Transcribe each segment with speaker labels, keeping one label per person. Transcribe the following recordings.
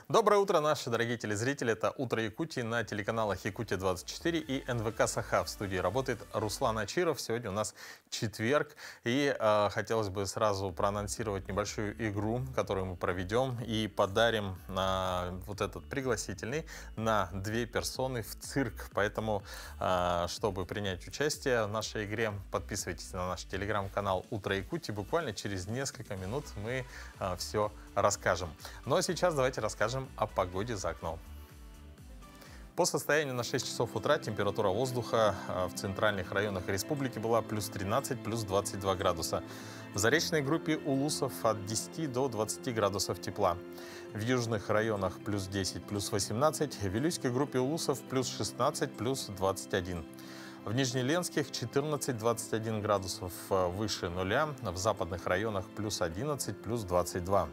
Speaker 1: Доброе утро, наши дорогие телезрители. Это «Утро Якутии» на телеканалах «Якутия-24» и НВК «Саха». В студии работает Руслан Ачиров. Сегодня у нас четверг. И хотелось бы сразу проанонсировать небольшую игру, которую мы проведем и подарим вот этот пригласительный на 2 персоны в цирк. Поэтому, чтобы принять участие в нашей игре, подписывайтесь на наш телеграм-канал «Утро Якутии». Буквально через несколько минут мы все расскажем. Ну а сейчас давайте расскажем о погоде за окном. По состоянию на 6 часов утра температура воздуха в центральных районах республики была плюс 13, плюс 22 градуса. В заречной группе Улусов от 10 до 20 градусов тепла. В южных районах плюс 10, плюс 18. В Вилюйской группе Улусов плюс 16, плюс 21. В Нижнеленских 14-21 градусов выше нуля. В западных районах плюс 11, плюс 22.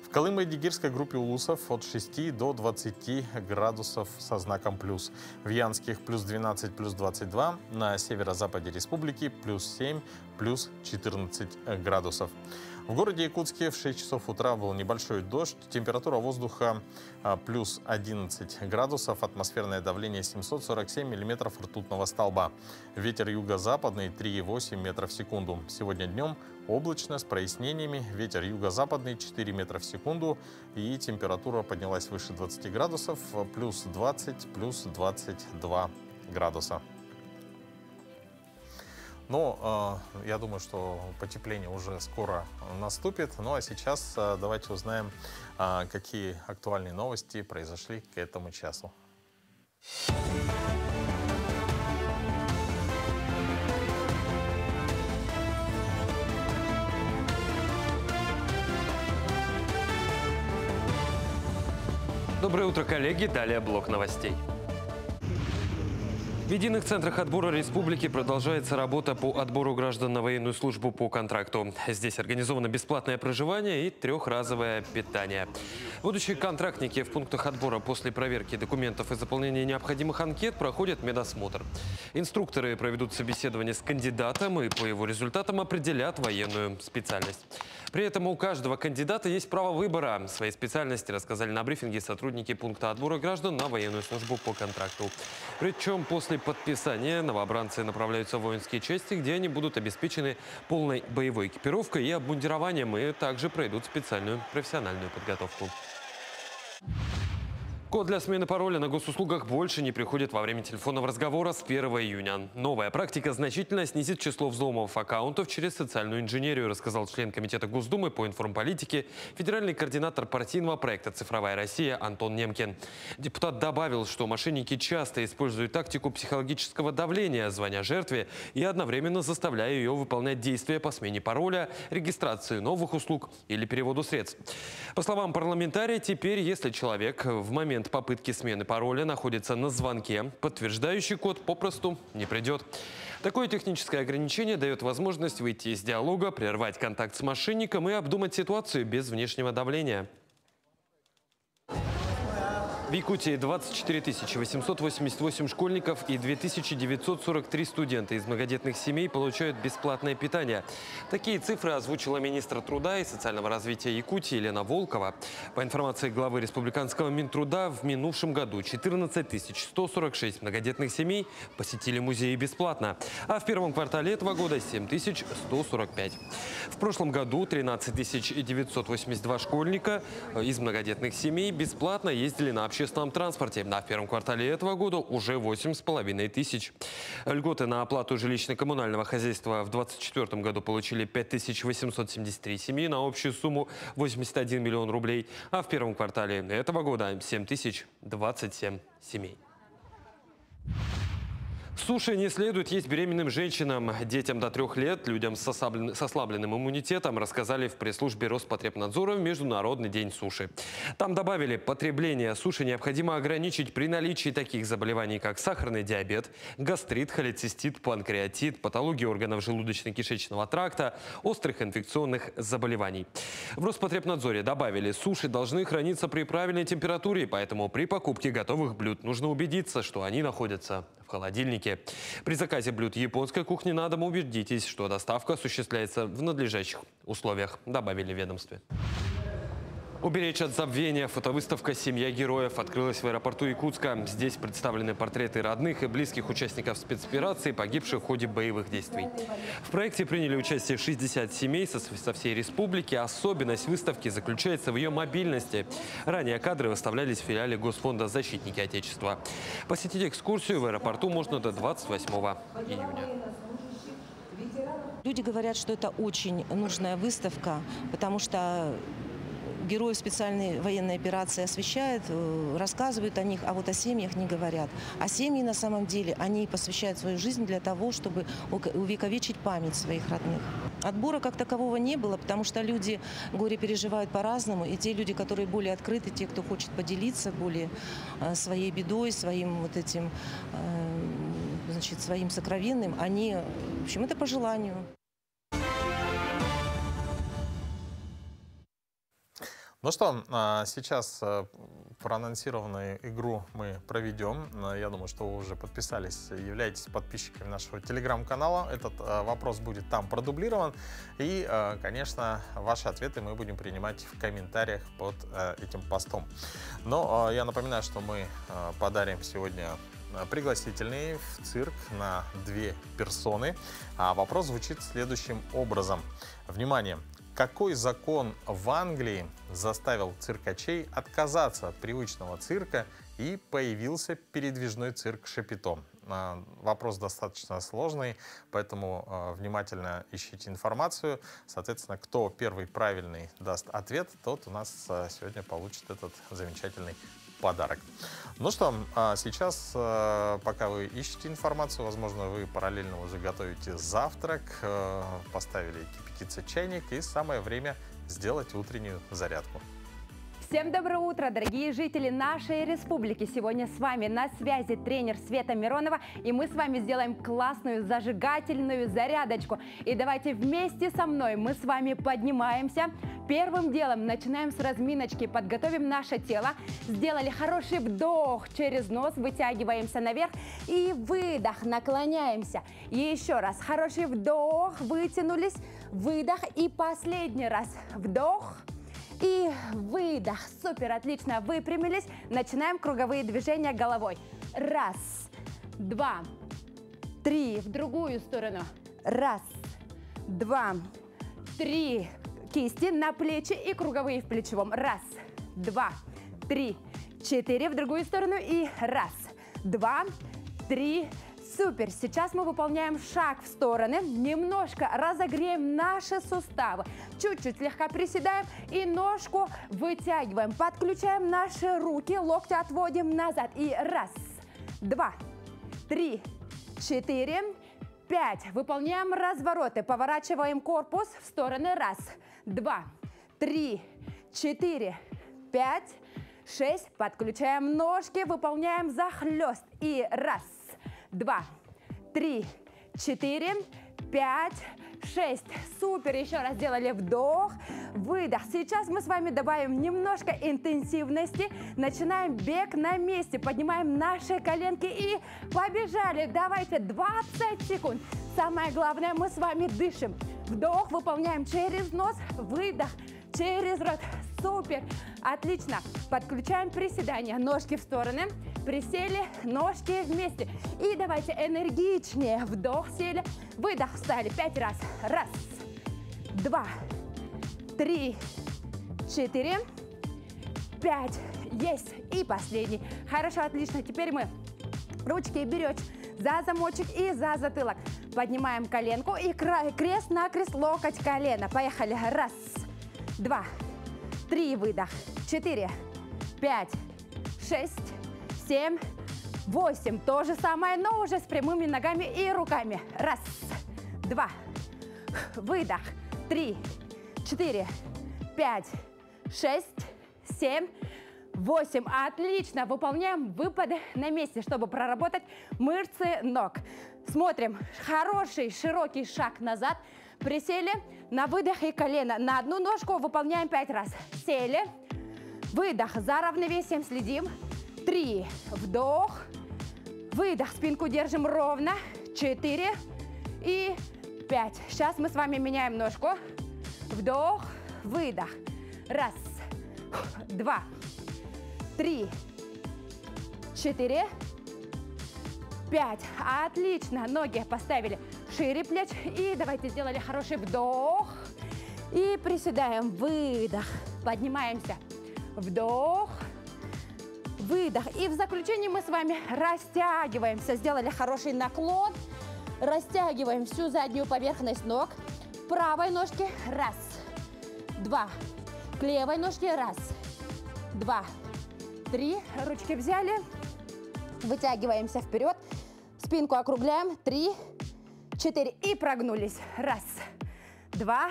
Speaker 1: В Колымо-Эдигирской группе Улусов от 6 до 20 градусов со знаком плюс. В Янских плюс 12, плюс 22. На северо-западе республики плюс 7, плюс 14 градусов. В городе Якутске в 6 часов утра был небольшой дождь. Температура воздуха плюс 11 градусов. Атмосферное давление 747 миллиметров ртутного столба. Ветер юго-западный 3,8 метров в секунду. Сегодня днем облачно с прояснениями. Ветер юго-западный 4 метра в секунду. И температура поднялась выше 20 градусов. Плюс 20, плюс 22 градуса. Но я думаю, что потепление уже скоро наступит. Ну а сейчас давайте узнаем, какие актуальные новости произошли к этому часу.
Speaker 2: Доброе утро, коллеги. Далее блок новостей. В единых центрах отбора республики продолжается работа по отбору граждан на военную службу по контракту. Здесь организовано бесплатное проживание и трехразовое питание. Будущие контрактники в пунктах отбора после проверки документов и заполнения необходимых анкет проходят медосмотр. Инструкторы проведут собеседование с кандидатом и по его результатам определят военную специальность. При этом у каждого кандидата есть право выбора. Свои специальности рассказали на брифинге сотрудники пункта отбора граждан на военную службу по контракту. Причем после подписания новобранцы направляются в воинские части, где они будут обеспечены полной боевой экипировкой и обмундированием, и также пройдут специальную профессиональную подготовку. Код для смены пароля на госуслугах больше не приходит во время телефонного разговора с 1 июня. Новая практика значительно снизит число взломов аккаунтов через социальную инженерию, рассказал член Комитета Госдумы по информполитике, федеральный координатор партийного проекта «Цифровая Россия» Антон Немкин. Депутат добавил, что мошенники часто используют тактику психологического давления, звоня жертве и одновременно заставляя ее выполнять действия по смене пароля, регистрации новых услуг или переводу средств. По словам парламентария, теперь, если человек в момент попытки смены пароля находится на звонке, подтверждающий код попросту не придет. Такое техническое ограничение дает возможность выйти из диалога, прервать контакт с мошенником и обдумать ситуацию без внешнего давления. В Якутии 24 888 школьников и 2943 студента из многодетных семей получают бесплатное питание. Такие цифры озвучила министр труда и социального развития Якутии Елена Волкова. По информации главы республиканского Минтруда, в минувшем году 14 146 многодетных семей посетили музеи бесплатно, а в первом квартале этого года 7 145. В прошлом году 13 982 школьника из многодетных семей бесплатно ездили на общественном транспорте, а в первом квартале этого года уже 8,5 тысяч. Льготы на оплату жилищно-коммунального хозяйства в 2024 году получили 5873 семьи на общую сумму 81 миллион рублей, а в первом квартале этого года 7027 семей. Суши не следует есть беременным женщинам, детям до 3 лет, людям с ослабленным иммунитетом, рассказали в пресс-службе Роспотребнадзора в Международный день суши. Там добавили, потребление суши необходимо ограничить при наличии таких заболеваний, как сахарный диабет, гастрит, холецистит, панкреатит, патологии органов желудочно-кишечного тракта, острых инфекционных заболеваний. В Роспотребнадзоре добавили, суши должны храниться при правильной температуре, поэтому при покупке готовых блюд нужно убедиться, что они находятся в холодильнике. При заказе блюд японской кухни на дом убедитесь, что доставка осуществляется в надлежащих условиях, добавили в ведомстве. Уберечь от забвения. Фотовыставка «Семья героев» открылась в аэропорту Якутска. Здесь представлены портреты родных и близких участников спецоперации, погибших в ходе боевых действий. В проекте приняли участие 60 семей со всей республики. Особенность выставки заключается в ее мобильности. Ранее кадры выставлялись в филиале Госфонда «Защитники Отечества». Посетить экскурсию в аэропорту можно до 28 июня.
Speaker 3: Люди говорят, что это очень нужная выставка, потому что героев специальной военной операции освещают, рассказывают о них, а вот о семьях не говорят. А семьи на самом деле, они посвящают свою жизнь для того, чтобы увековечить память своих родных. Отбора как такового не было, потому что люди горе переживают по-разному. И те люди, которые более открыты, те, кто хочет поделиться более своей бедой, своим вот этим, значит, своим сокровенным, они, в общем, это по желанию.
Speaker 1: Ну что, сейчас проанонсированную игру мы проведем. Я думаю, что вы уже подписались, являетесь подписчиками нашего телеграм-канала. Этот вопрос будет там продублирован. И, конечно, ваши ответы мы будем принимать в комментариях под этим постом. Но я напоминаю, что мы подарим сегодня пригласительный в цирк на 2 персоны. А вопрос звучит следующим образом. Внимание! Какой закон в Англии заставил циркачей отказаться от привычного цирка и появился передвижной цирк Шапито? Вопрос достаточно сложный, поэтому внимательно ищите информацию. Соответственно, кто первый правильный даст ответ, тот у нас сегодня получит этот замечательный подарок. Ну что, сейчас, пока вы ищете информацию, возможно, вы параллельно уже готовите завтрак, поставили кипятиться чайник, и самое время сделать утреннюю зарядку.
Speaker 4: Всем доброе утро, дорогие жители нашей республики! Сегодня с вами на связи тренер Света Миронова, и мы с вами сделаем классную зажигательную зарядочку. И давайте вместе со мной мы с вами поднимаемся. Первым делом начинаем с разминочки, подготовим наше тело. Сделали хороший вдох через нос, вытягиваемся наверх и выдох, наклоняемся. И еще раз, хороший вдох, вытянулись, выдох и последний раз вдох. И выдох. Супер, отлично. Выпрямились. Начинаем круговые движения головой. 1, 2, 3. В другую сторону. 1, 2, 3. Кисти на плечи и круговые в плечевом. 1, 2, 3, 4. В другую сторону. И 1, 2, 3. Супер! Сейчас мы выполняем шаг в стороны, немножко разогреем наши суставы, чуть-чуть слегка приседаем и ножку вытягиваем, подключаем наши руки, локти отводим назад и 1, 2, 3, 4, 5. Выполняем развороты, поворачиваем корпус в стороны. 1, 2, 3, 4, 5, 6. Подключаем ножки, выполняем захлест и 1, 2, 3, 4, 5, 6. Супер. Еще раз сделали вдох, выдох. Сейчас мы с вами добавим немножко интенсивности. Начинаем бег на месте. Поднимаем наши коленки и побежали. Давайте 20 секунд. Самое главное, мы с вами дышим. Вдох выполняем через нос, выдох через рот. Супер. Отлично. Подключаем приседания. Ножки в стороны. Присели, ножки вместе. И давайте энергичнее. Вдох, сели, выдох, встали. 5 раз. 1, 2, 3, 4, 5. Есть. И последний. Хорошо, отлично. Теперь мы ручки берете за замочек и за затылок. Поднимаем коленку и крест-накрест, локоть, колено. Поехали. 1, 2, 3. Выдох. 4, 5, 6, 7, 8. То же самое, но уже с прямыми ногами и руками. 1, 2, выдох. 3, 4, 5, 6, 7, 8. Отлично. Выполняем выпады на месте, чтобы проработать мышцы ног. Смотрим. Хороший широкий шаг назад. Присели на выдох и колено. На одну ножку выполняем 5 раз. Сели. Выдох. За равновесием следим. 3. Вдох. Выдох. Спинку держим ровно. 4. И 5. Сейчас мы с вами меняем ножку. Вдох. Выдох. 1, 2, 3, 4, 5. Отлично. Ноги поставили шире плеч. И давайте сделали хороший вдох. И приседаем. Выдох. Поднимаемся. Вдох. Выдох. И в заключении мы с вами растягиваемся. Сделали хороший наклон. Растягиваем всю заднюю поверхность ног. Правой ножки. Раз. 2. К левой ножке. Раз. 2. 3. Ручки взяли. Вытягиваемся вперед. Спинку округляем. 3, 4. И прогнулись. Раз. 2,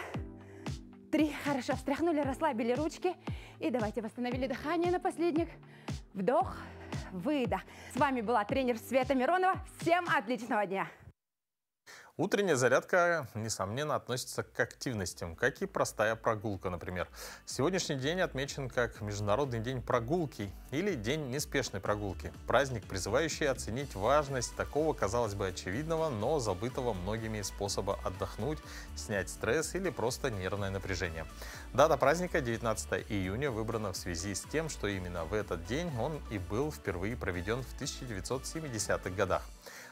Speaker 4: 3. Хорошо. Встряхнули, расслабили ручки. И давайте восстановили дыхание на последних. Вдох, выдох. С вами была тренер Света Миронова. Всем отличного дня!
Speaker 1: Утренняя зарядка, несомненно, относится к активностям, как и простая прогулка, например. Сегодняшний день отмечен как Международный день прогулки или День неспешной прогулки. Праздник, призывающий оценить важность такого, казалось бы, очевидного, но забытого многими способа отдохнуть, снять стресс или просто нервное напряжение. Дата праздника 19 июня выбрана в связи с тем, что именно в этот день он и был впервые проведен в 1970-х годах.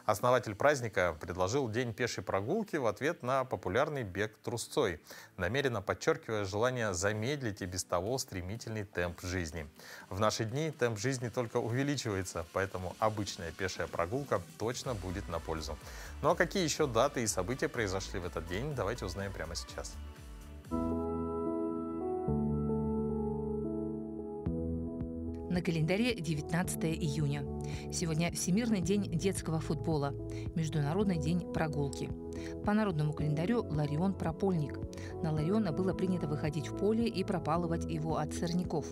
Speaker 1: Основатель праздника предложил день пешей прогулки в ответ на популярный бег трусцой, намеренно подчеркивая желание замедлить и без того стремительный темп жизни. В наши дни темп жизни только увеличивается, поэтому обычная пешая прогулка точно будет на пользу. Ну а какие еще даты и события произошли в этот день, давайте узнаем прямо сейчас.
Speaker 5: На календаре 19 июня. Сегодня Всемирный день детского футбола, Международный день прогулки. По народному календарю Ларион Пропольник. На Лариона было принято выходить в поле и пропалывать его от сорняков.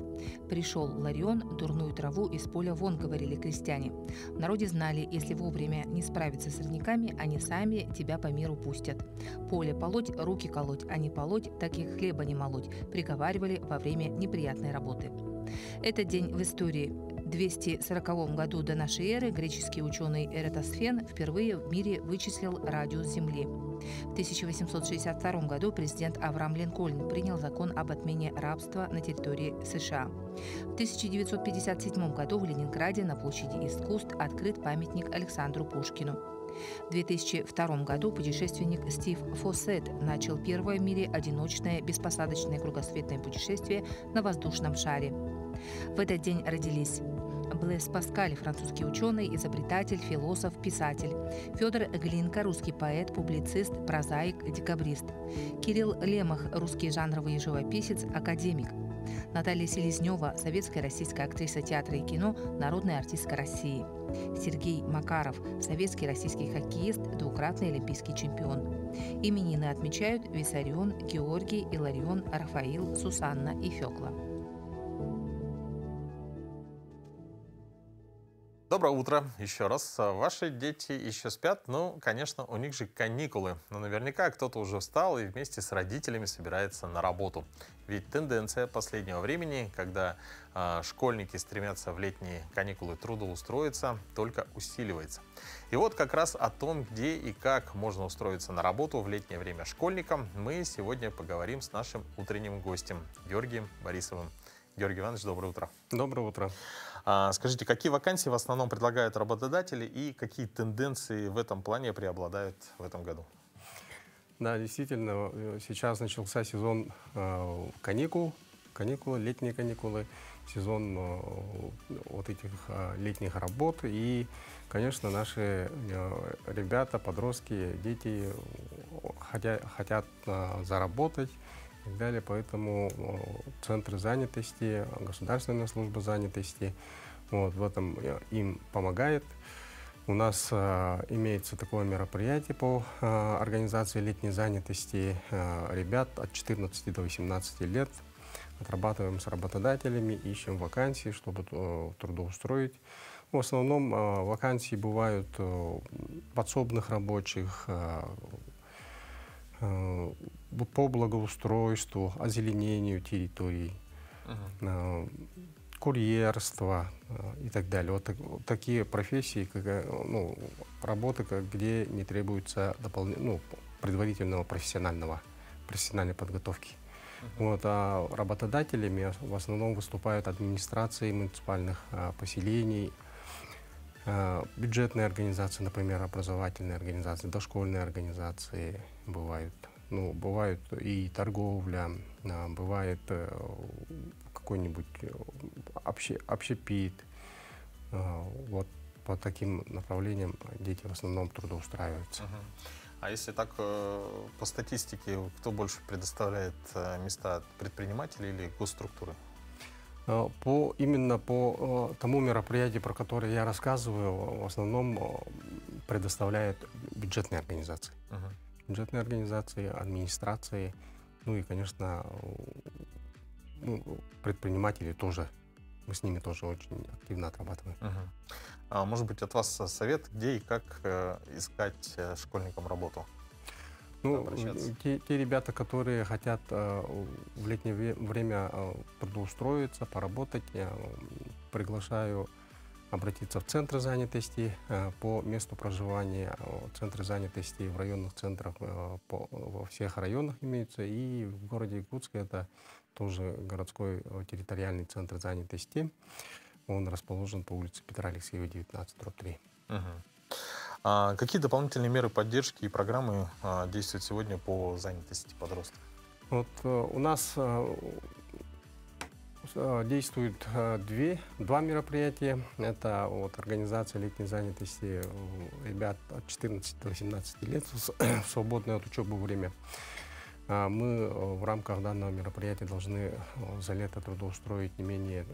Speaker 5: «Пришел Ларион, дурную траву из поля вон», говорили крестьяне. В народе знали, если вовремя не справиться с сорняками, они сами тебя по миру пустят. «Поле полоть, руки колоть, а не полоть, так и хлеба не молоть», приговаривали во время неприятной работы. Этот день в истории. В 240 году до нашей эры греческий ученый Эратосфен впервые в мире вычислил радиус Земли. В 1862 году президент Авраам Линкольн принял закон об отмене рабства на территории США. В 1957 году в Ленинграде на площади Искусств открыт памятник Александру Пушкину. В 2002 году путешественник Стив Фоссет начал первое в мире одиночное беспосадочное кругосветное путешествие на воздушном шаре. В этот день родились Блэс Паскаль, французский ученый, изобретатель, философ, писатель. Федор Глинка, русский поэт, публицист, прозаик, декабрист. Кирилл Лемах, русский жанровый живописец, академик. Наталья Селезнева, советская российская актриса театра и кино, народная артистка России. Сергей Макаров, советский российский хоккеист, двукратный олимпийский чемпион. Именины отмечают Виссарион, Георгий, Иларион, Рафаил, Сусанна и Фёкла.
Speaker 1: Доброе утро еще раз. Ваши дети еще спят? Ну, конечно, у них же каникулы. Но наверняка кто-то уже встал и вместе с родителями собирается на работу. Ведь тенденция последнего времени, когда школьники стремятся в летние каникулы трудоустроиться, только усиливается. И вот как раз о том, где и как можно устроиться на работу в летнее время школьникам, мы сегодня поговорим с нашим утренним гостем Георгием Борисовым. Георгий Иванович, доброе утро.
Speaker 2: Доброе утро.
Speaker 1: Скажите, какие вакансии в основном предлагают работодатели и какие тенденции в этом плане преобладают в этом году?
Speaker 6: Да, действительно, сейчас начался сезон каникулы, летние каникулы, сезон вот этих летних работ. И, конечно, наши ребята, подростки, дети хотят заработать и так далее. Поэтому центры занятости, государственная служба занятости вот, в этом им помогает. У нас имеется такое мероприятие по организации летней занятости ребят от 14 до 18 лет. Отрабатываем с работодателями, ищем вакансии, чтобы трудоустроить. В основном вакансии бывают подсобных рабочих, по благоустройству, озеленению территорий, курьерство и так далее. Вот такие профессии, работы, где не требуется предварительной профессиональной подготовки. Вот, а работодателями в основном выступают администрации муниципальных поселений, бюджетные организации, например, образовательные организации, дошкольные организации бывают. Ну, бывает и торговля, бывает какой-нибудь общепит. Вот по таким направлениям дети в основном трудоустраиваются.
Speaker 1: А если так по статистике, кто больше предоставляет места, предприниматели или госструктуры?
Speaker 6: Именно по тому мероприятию, про которое я рассказываю, в основном предоставляют бюджетные организации. Бюджетные организации, администрации, ну и, конечно, предприниматели тоже. Мы с ними тоже очень активно отрабатываем.
Speaker 1: А может быть, от вас совет, где и как искать школьникам работу?
Speaker 6: Ну, те ребята, которые хотят в летнее время трудоустроиться, поработать, я приглашаю обратиться в центры занятости по месту проживания. Центры занятости в районных центрах во всех районах имеются. И в городе Якутске это тоже городской территориальный центр занятости. Он расположен по улице Петра Алексеева, 19/3.
Speaker 1: А какие дополнительные меры поддержки и программы действуют сегодня по занятости подростков?
Speaker 6: Вот у нас действует два мероприятия. Это вот организация летней занятости ребят от 14 до 18 лет в свободное от учебы время. Мы в рамках данного мероприятия должны за лето трудоустроить не менее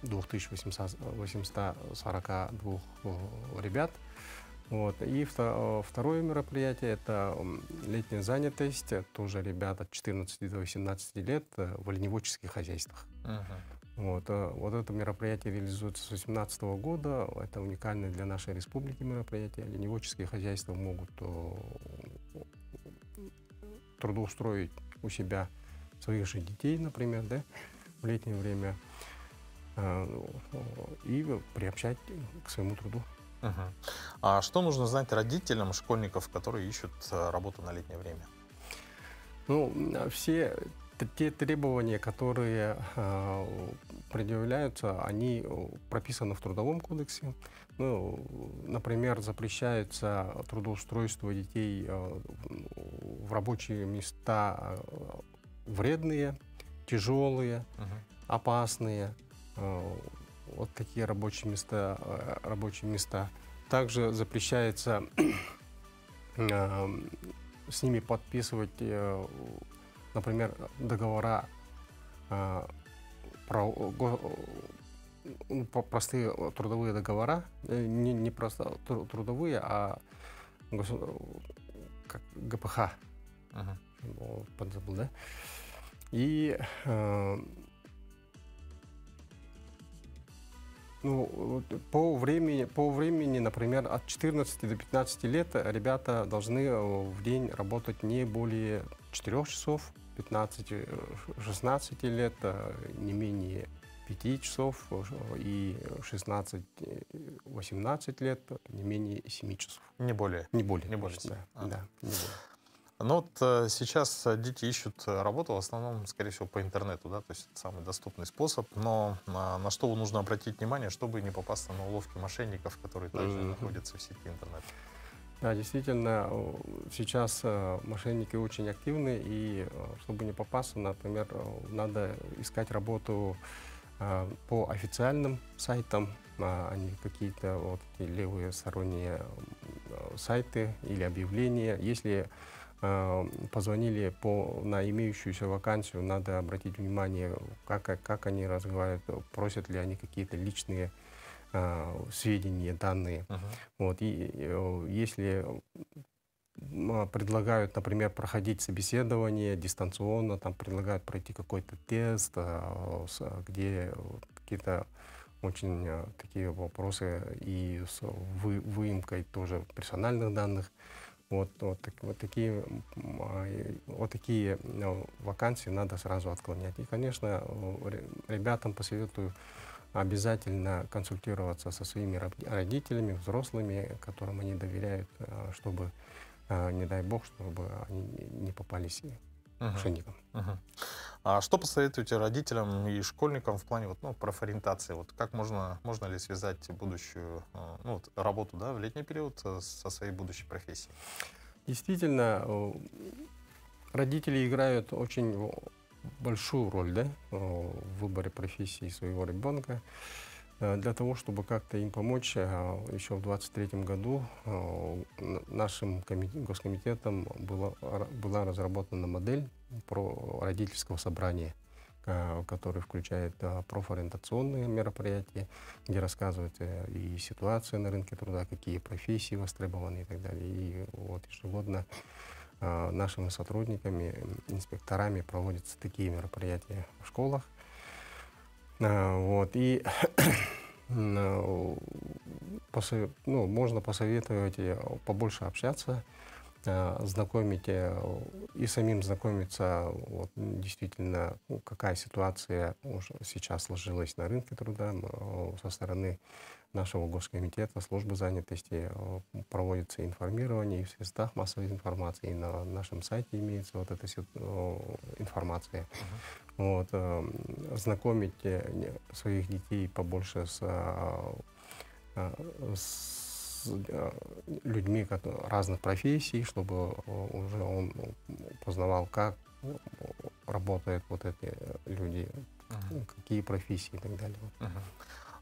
Speaker 6: 2842 ребят. Вот. И второе мероприятие — это летняя занятость, тоже ребят от 14 до 18 лет в оленеводческих хозяйствах. Вот это мероприятие реализуется с 2018 года. Это уникальное для нашей республики мероприятие. Оленеводческие хозяйства могут трудоустроить у себя своих же детей, например, да, в летнее время и приобщать к своему труду.
Speaker 1: А что нужно знать родителям школьников, которые ищут работу на летнее время?
Speaker 6: Ну, все те требования, которые предъявляются, они прописаны в Трудовом кодексе. Ну, например, запрещается трудоустройство детей в рабочие места вредные, тяжелые, опасные. Вот такие рабочие места. Также запрещается с ними подписывать, например, договора, простые трудовые договора, не просто трудовые, а как ГПХ. Подзабыл, да? И по времени, например, от 14 до 15 лет ребята должны в день работать не более 4 часов, 15-16 лет не менее 5 часов и 16-18 лет не менее 7 часов.
Speaker 1: Не более?
Speaker 6: Не более.
Speaker 1: Не более.
Speaker 6: Да, не более.
Speaker 1: Но вот сейчас дети ищут работу в основном, скорее всего, по интернету, да, то есть это самый доступный способ. Но на что нужно обратить внимание, чтобы не попасться на уловки мошенников, которые также находятся в сети интернет?
Speaker 6: Да, действительно, сейчас мошенники очень активны, и чтобы не попасться, например, надо искать работу по официальным сайтам, а не какие-то вот левые сторонние сайты или объявления. Если позвонили на имеющуюся вакансию, надо обратить внимание, как они разговаривают, просят ли они какие-то личные сведения, данные. Вот, и если предлагают, например, проходить собеседование дистанционно, там предлагают пройти какой-то тест, где какие-то очень такие вопросы и с выемкой тоже персональных данных. Вот такие вакансии надо сразу отклонять. И, конечно, ребятам посоветую обязательно консультироваться со своими родителями, взрослыми, которым они доверяют, чтобы, не дай бог, чтобы они не попались мошенникам.
Speaker 1: А что посоветуете родителям и школьникам в плане профориентации? Как можно ли связать будущую работу, да, в летний период со своей будущей профессией?
Speaker 6: Действительно, родители играют очень большую роль, да, в выборе профессии своего ребенка. Для того, чтобы как-то им помочь, еще в 2023 году нашим госкомитетом была разработана модель про родительского собрания, который включает профориентационные мероприятия, где рассказывается и ситуация на рынке труда, какие профессии востребованы и так далее. И ежегодно нашими сотрудниками, инспекторами проводятся такие мероприятия в школах. И можно посоветовать побольше общаться, знакомить и самим знакомиться, действительно, какая ситуация уже сейчас сложилась на рынке труда. Со стороны нашего госкомитета, службы занятости проводится информирование и в средствах массовой информации, и на нашем сайте имеется эта информация. Знакомить своих детей побольше с людьми разных профессий, чтобы уже он познавал, как работают эти люди, какие профессии и так далее.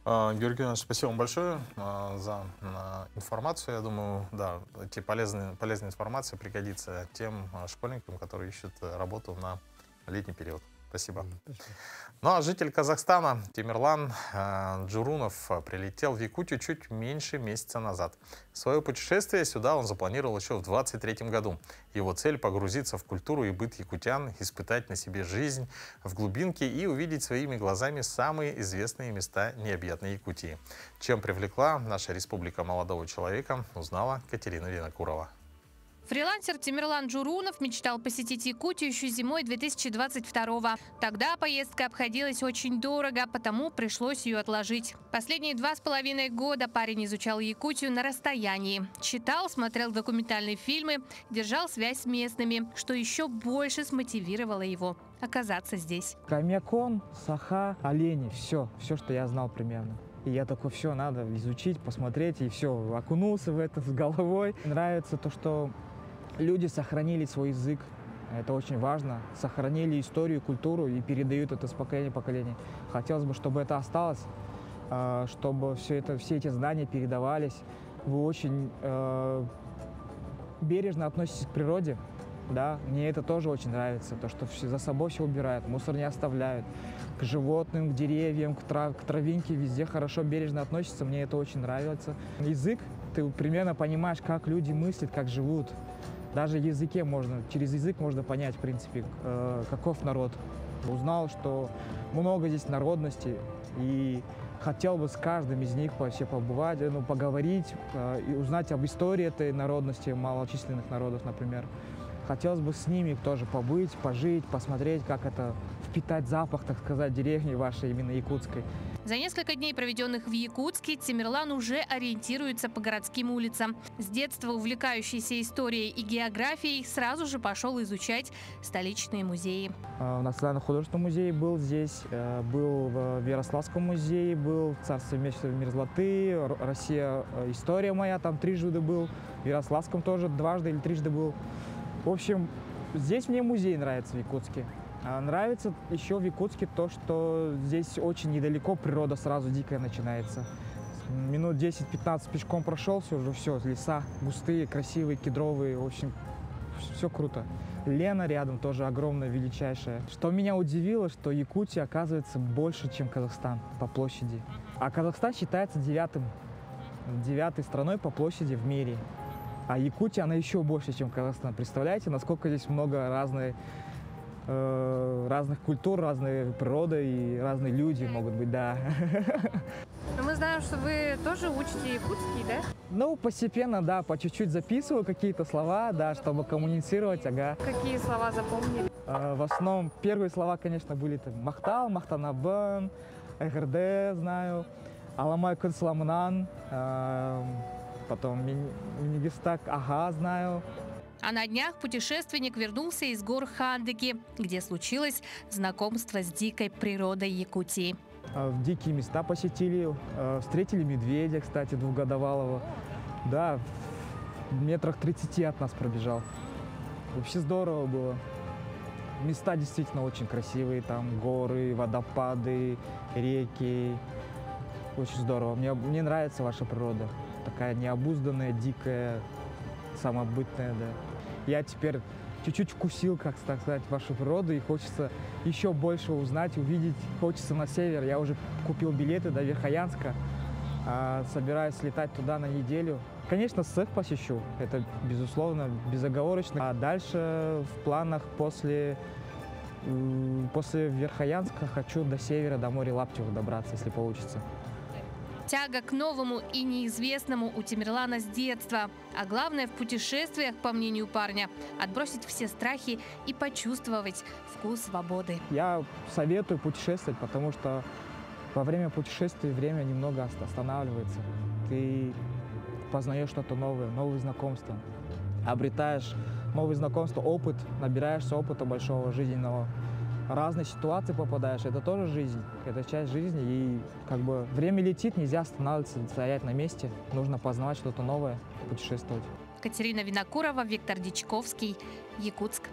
Speaker 1: Георгий Иванович, спасибо вам большое за информацию. Я думаю, да, эти полезная информация пригодится тем школьникам, которые ищут работу на летний период. Спасибо. Ну а житель Казахстана Темирлан Джурунов прилетел в Якутию чуть меньше месяца назад. Свое путешествие сюда он запланировал еще в 2023 году. Его цель — погрузиться в культуру и быт якутян, испытать на себе жизнь в глубинке и увидеть своими глазами самые известные места необъятной Якутии. Чем привлекла наша республика молодого человека, узнала Катерина Винокурова.
Speaker 7: Фрилансер Темирлан Джурунов мечтал посетить Якутию еще зимой 2022-го. Тогда поездка обходилась очень дорого, потому пришлось ее отложить. Последние 2,5 года парень изучал Якутию на расстоянии. Читал, смотрел документальные фильмы, держал связь с местными, что еще больше смотивировало его оказаться здесь.
Speaker 8: Камякон, саха, олени, все, что я знал примерно. И я такой, все, надо изучить, посмотреть, и все, окунулся в это с головой. Нравится то, что люди сохранили свой язык, это очень важно, сохранили историю, культуру и передают это с поколения в поколение. Хотелось бы, чтобы это осталось, чтобы все эти знания передавались. Вы очень бережно относитесь к природе, да, мне это тоже очень нравится, то, что за собой все убирают, мусор не оставляют, к животным, к деревьям, к травинке везде хорошо, бережно относятся, мне это очень нравится. Язык, ты примерно понимаешь, как люди мыслят, как живут. Даже через язык можно понять, в принципе, каков народ. Узнал, что много здесь народностей, и хотел бы с каждым из них вообще побывать, поговорить, и узнать об истории этой народности, малочисленных народов, например. Хотелось бы с ними тоже побыть, пожить, посмотреть, как это впитать запах, так сказать, деревни вашей, именно якутской.
Speaker 7: За несколько дней, проведенных в Якутске, Темирлан уже ориентируется по городским улицам. С детства увлекающийся историей и географией, сразу же пошел изучать столичные музеи.
Speaker 8: В Национально-художественном музее был здесь, был в Ярославском музее, был в Царстве мерзлоты, Россия, история моя, там трижды был, в Ярославском тоже дважды или трижды был. В общем, здесь мне музей нравится в Якутске. Нравится еще в Якутске то, что здесь очень недалеко природа сразу дикая начинается. Минут 10-15 пешком прошелся, уже все, леса густые, красивые, кедровые, в общем, все круто. Лена рядом тоже огромная, величайшая. Что меня удивило, что Якутия оказывается больше, чем Казахстан по площади. А Казахстан считается девятой страной по площади в мире. А Якутия, она еще больше, чем Казахстан. Представляете, насколько здесь много разных культур, разной природы и разные люди могут быть, да.
Speaker 7: Но мы знаем, что вы тоже учите якутский, да?
Speaker 8: Ну, постепенно, да, по чуть-чуть записываю какие-то слова, да, чтобы коммуницировать, ага.
Speaker 7: Какие слова запомнили?
Speaker 8: В основном первые слова, конечно, были там Махтал, Махтанабан, Эгерде, знаю, Аламай Кунсламнан, потом Минигистак, Ага, знаю.
Speaker 7: А на днях путешественник вернулся из гор Хандыки, где случилось знакомство с дикой природой Якутии.
Speaker 8: Дикие места посетили, встретили медведя, кстати, двухгодовалого. Да, в метрах 30 от нас пробежал. Вообще здорово было. Места действительно очень красивые, там горы, водопады, реки. Очень здорово. Мне нравится ваша природа. Такая необузданная, дикая, самобытная, да. Я теперь чуть-чуть вкусил, как так сказать, вашу природу, и хочется еще больше узнать, увидеть. Хочется на север. Я уже купил билеты до Верхоянска. Собираюсь летать туда на неделю. Конечно, Сэх посещу, это безусловно, безоговорочно. А дальше в планах после Верхоянска хочу до севера, до моря Лаптева добраться, если получится.
Speaker 7: Тяга к новому и неизвестному у Темирлана с детства. А главное в путешествиях, по мнению парня, отбросить все страхи и почувствовать вкус свободы.
Speaker 8: Я советую путешествовать, потому что во время путешествий время немного останавливается. Ты познаешь что-то новое, новые знакомства, обретаешь новые знакомства, опыт, набираешься опыта большого жизненного. Разные ситуации попадаешь, это тоже жизнь, это часть жизни, и как бы время летит, нельзя останавливаться, стоять на месте, нужно познавать что-то новое, путешествовать.
Speaker 7: Катерина Винокурова, Виктор Дичковский, Якутск.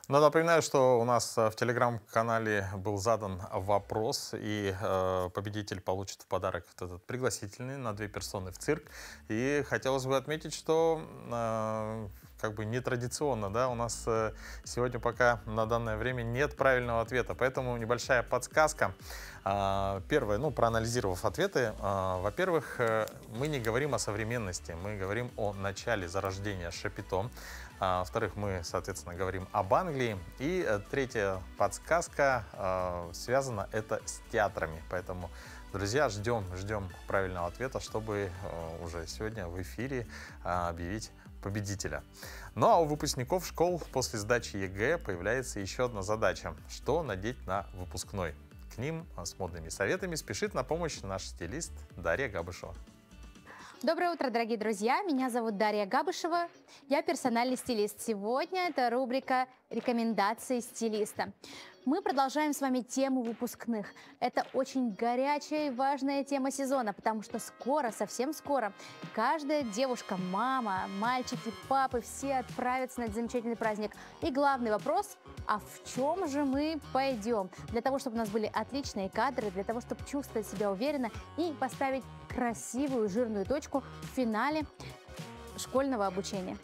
Speaker 1: Но напоминаю, что у нас в телеграм-канале был задан вопрос, и победитель получит в подарок этот пригласительный на 2 персоны в цирк. И хотелось бы отметить, что как бы нетрадиционно, да, у нас сегодня пока на данное время нет правильного ответа, поэтому небольшая подсказка. Первое, проанализировав ответы, во-первых, мы не говорим о современности, мы говорим о начале зарождения шапито. Во-вторых, мы, соответственно, говорим об Англии. И третья подсказка связана это с театрами. Поэтому, друзья, ждем правильного ответа, чтобы уже сегодня в эфире объявить победителя. Ну а у выпускников школ после сдачи ЕГЭ появляется еще одна задача. Что надеть на выпускной? К ним с модными советами спешит на помощь наш стилист Дарья Габышева.
Speaker 9: Доброе утро, дорогие друзья! Меня зовут Дарья Габышева. Я персональный стилист. Сегодня это рубрика «Рекомендации стилиста». Мы продолжаем с вами тему выпускных. Это очень горячая и важная тема сезона, потому что скоро, совсем скоро, каждая девушка, мама, мальчики, папы, все отправятся на этот замечательный праздник. И главный вопрос – а в чем же мы пойдем? Для того, чтобы у нас были отличные кадры, для того, чтобы чувствовать себя уверенно и поставить красивую жирную точку в финале школьного обучения.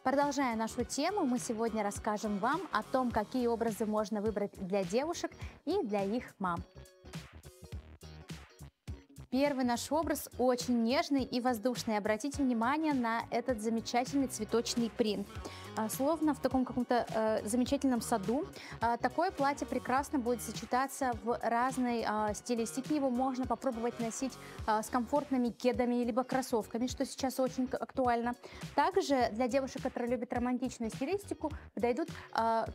Speaker 9: Продолжая нашу тему, мы сегодня расскажем вам о том, какие образы можно выбрать для девушек и для их мам. Первый наш образ очень нежный и воздушный. Обратите внимание на этот замечательный цветочный принт. Словно в таком каком-то замечательном саду. Такое платье прекрасно будет сочетаться в разной стилистике. Его можно попробовать носить с комфортными кедами либо кроссовками, что сейчас очень актуально. Также для девушек, которые любят романтичную стилистику, подойдут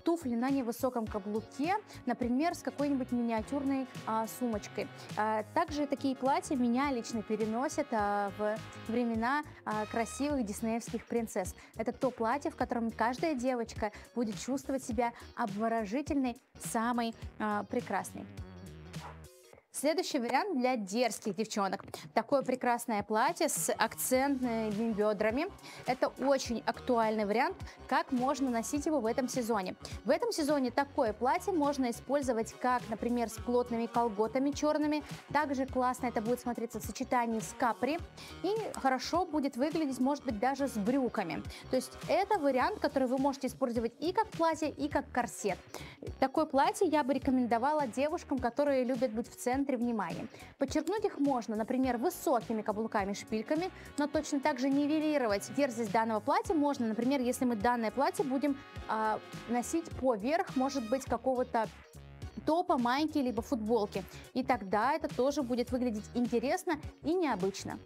Speaker 9: туфли на невысоком каблуке, например, с какой-нибудь миниатюрной сумочкой. Также такие платья меня лично переносят в времена красивых диснеевских принцесс. Это то платье, в котором каждая девочка будет чувствовать себя обворожительной, самой прекрасной. Следующий вариант для дерзких девчонок. Такое прекрасное платье с акцентными бедрами. Это очень актуальный вариант, как можно носить его в этом сезоне. В этом сезоне такое платье можно использовать как, например, с плотными колготами черными. Также классно это будет смотреться в сочетании с капри. И хорошо будет выглядеть, может быть, даже с брюками. То есть это вариант, который вы можете использовать и как платье, и как корсет. Такое платье я бы рекомендовала девушкам, которые любят быть в центре внимания. Подчеркнуть их можно, например, высокими каблуками-шпильками, но точно так же нивелировать дерзость данного платья можно, например, если мы данное платье будем носить поверх, может быть, какого-то топа, майки, либо футболки. И тогда это тоже будет выглядеть интересно и необычно.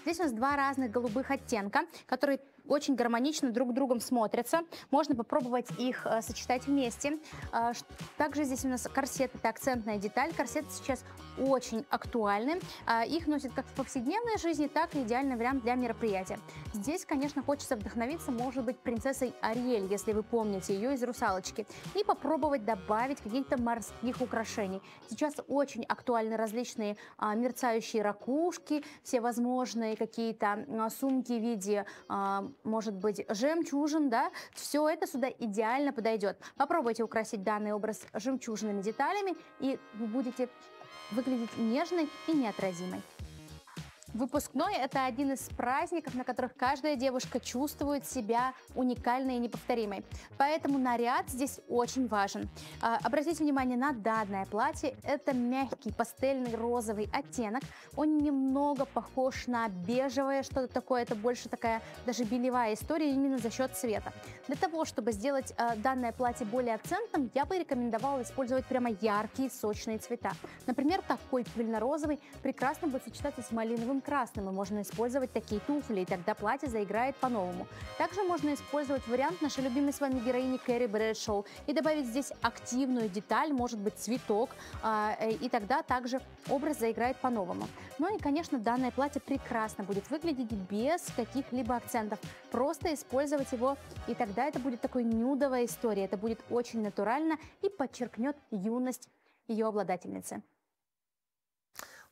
Speaker 9: Здесь у нас два разных голубых оттенка, которые очень гармонично друг с другом смотрятся. Можно попробовать их сочетать вместе. Также здесь у нас корсет, это акцентная деталь. Корсеты сейчас очень актуальны. Их носят как в повседневной жизни, так и идеальный вариант для мероприятия. Здесь, конечно, хочется вдохновиться, может быть, принцессой Ариэль, если вы помните ее из «Русалочки», и попробовать добавить каких-то морских украшений. Сейчас очень актуальны различные мерцающие ракушки, все возможные какие-то сумки в виде, может быть, жемчужин, да, все это сюда идеально подойдет. Попробуйте украсить данный образ жемчужными деталями, и вы будете выглядеть нежной и неотразимой. Выпускной – это один из праздников, на которых каждая девушка чувствует себя уникальной и неповторимой. Поэтому наряд здесь очень важен. Обратите внимание на данное платье. Это мягкий пастельный розовый оттенок. Он немного похож на бежевое что-то такое. Это больше такая даже белевая история именно за счет цвета. Для того, чтобы сделать данное платье более акцентным, я бы рекомендовала использовать прямо яркие сочные цвета. Например, такой пыльно-розовый прекрасно будет сочетаться с малиновым красным, и можно использовать такие туфли, и тогда платье заиграет по-новому. Также можно использовать вариант нашей любимой с вами героини Кэрри Брэдшоу и добавить здесь активную деталь, может быть, цветок, и тогда также образ заиграет по-новому. Ну и, конечно, данное платье прекрасно будет выглядеть без каких-либо акцентов. Просто использовать его, и тогда это будет такой нюдовая история. Это будет очень натурально и подчеркнет юность ее обладательницы.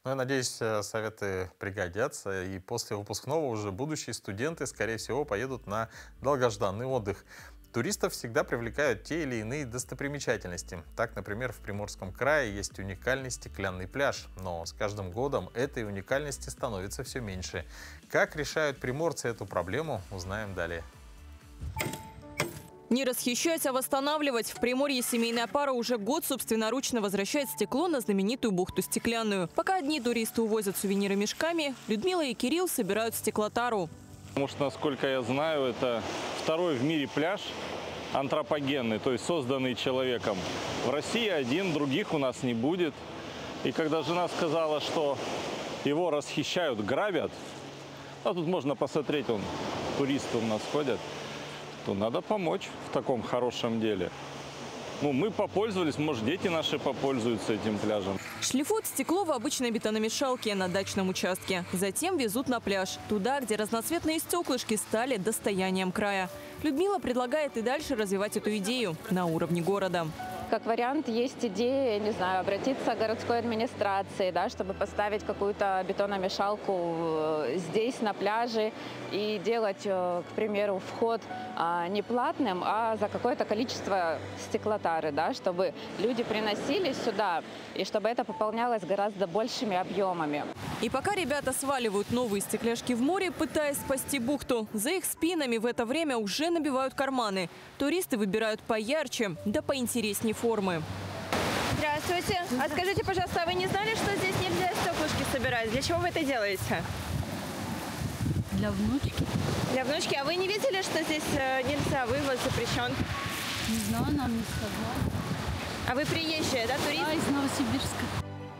Speaker 1: Ну, я надеюсь, советы пригодятся, и после выпускного уже будущие студенты, скорее всего, поедут на долгожданный отдых. Туристов всегда привлекают те или иные достопримечательности. Так, например, в Приморском крае есть уникальный стеклянный пляж, но с каждым годом этой уникальности становится все меньше. Как решают приморцы эту проблему, узнаем далее.
Speaker 10: Не расхищать, а восстанавливать. В Приморье семейная пара уже год собственноручно возвращает стекло на знаменитую бухту Стеклянную. Пока одни туристы увозят сувениры мешками, Людмила и Кирилл собирают стеклотару.
Speaker 11: Потому что, насколько я знаю, это второй в мире пляж антропогенный, то есть созданный человеком. В России один, других у нас не будет. И когда жена сказала, что его расхищают, грабят, а тут можно посмотреть, туристы у нас ходят, то надо помочь в таком хорошем деле. Ну, мы попользовались, может, дети наши попользуются этим пляжем.
Speaker 10: Шлифуют стекло в обычной бетономешалке на дачном участке. Затем везут на пляж, туда, где разноцветные стеклышки стали достоянием края. Людмила предлагает и дальше развивать эту идею на уровне города.
Speaker 12: Как вариант, есть идея, не знаю, обратиться к городской администрации, да, чтобы поставить какую-то бетономешалку здесь, на пляже, и делать, к примеру, вход не платным, а за какое-то количество стеклотары, да, чтобы люди приносили сюда, и чтобы это пополнялось гораздо большими объемами.
Speaker 10: И пока ребята сваливают новые стекляшки в море, пытаясь спасти бухту, за их спинами в это время уже набивают карманы. Туристы выбирают поярче, да поинтереснее формы.
Speaker 13: Здравствуйте. А скажите, пожалуйста, а вы не знали, что здесь нельзя стеклышки собирать? Для чего вы это делаете?
Speaker 14: Для внучки.
Speaker 13: Для внучки. А вы не видели, что здесь нельзя, вывоз запрещен?
Speaker 14: Не знаю, нам не сказали.
Speaker 13: А вы приезжие, да, турист?
Speaker 14: Да, из Новосибирска.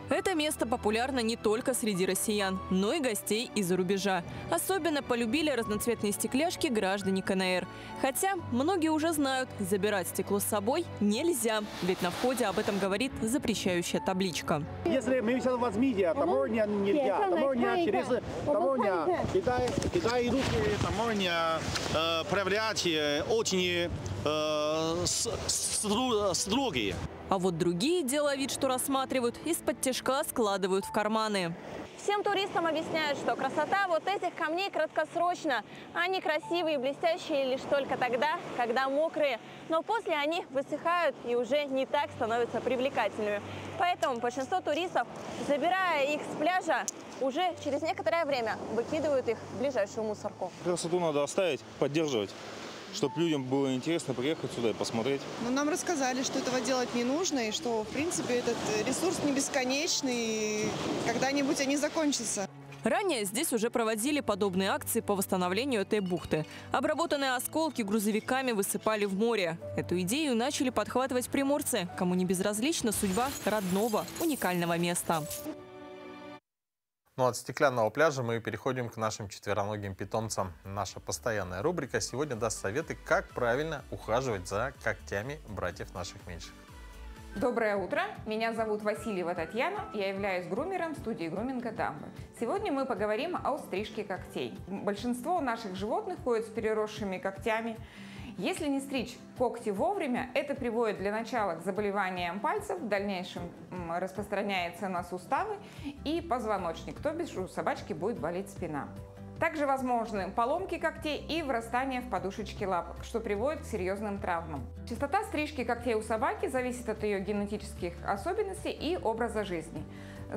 Speaker 10: Это место популярно не только среди россиян, но и гостей из-за рубежа. Особенно полюбили разноцветные стекляшки граждане КНР. Хотя многие уже знают, забирать стекло с собой нельзя, ведь на входе об этом говорит запрещающая табличка.
Speaker 15: Если мы все возьмите, таможня нельзя. Таможня через таможня. Китай идут, таможня проверять очень строгие.
Speaker 10: А вот другие, делая вид, что рассматривают, из-под тяжка складывают в карманы.
Speaker 13: Всем туристам объясняют, что красота вот этих камней краткосрочна. Они красивые и блестящие лишь только тогда, когда мокрые. Но после они высыхают и уже не так становятся привлекательными. Поэтому большинство туристов, забирая их с пляжа, уже через некоторое время выкидывают их в ближайшую мусорку.
Speaker 11: Красоту надо оставить, поддерживать, чтобы людям было интересно приехать сюда и посмотреть.
Speaker 16: Но нам рассказали, что этого делать не нужно, и что, в принципе, этот ресурс не бесконечный, и когда-нибудь они закончатся.
Speaker 10: Ранее здесь уже проводили подобные акции по восстановлению этой бухты. Обработанные осколки грузовиками высыпали в море. Эту идею начали подхватывать приморцы, кому не безразлична судьба родного уникального места.
Speaker 1: Ну, от стеклянного пляжа мы переходим к нашим четвероногим питомцам. Наша постоянная рубрика сегодня даст советы, как правильно ухаживать за когтями братьев наших меньших.
Speaker 17: Доброе утро! Меня зовут Васильева Татьяна, я являюсь грумером студии груминга «Дамбы». Сегодня мы поговорим о стрижке когтей. Большинство наших животных ходят с переросшими когтями. Если не стричь когти вовремя, это приводит для начала к заболеваниям пальцев, в дальнейшем распространяется на суставы и позвоночник, то бишь у собачки будет болеть спина. Также возможны поломки когтей и врастание в подушечки лапок, что приводит к серьезным травмам. Частота стрижки когтей у собаки зависит от ее генетических особенностей и образа жизни.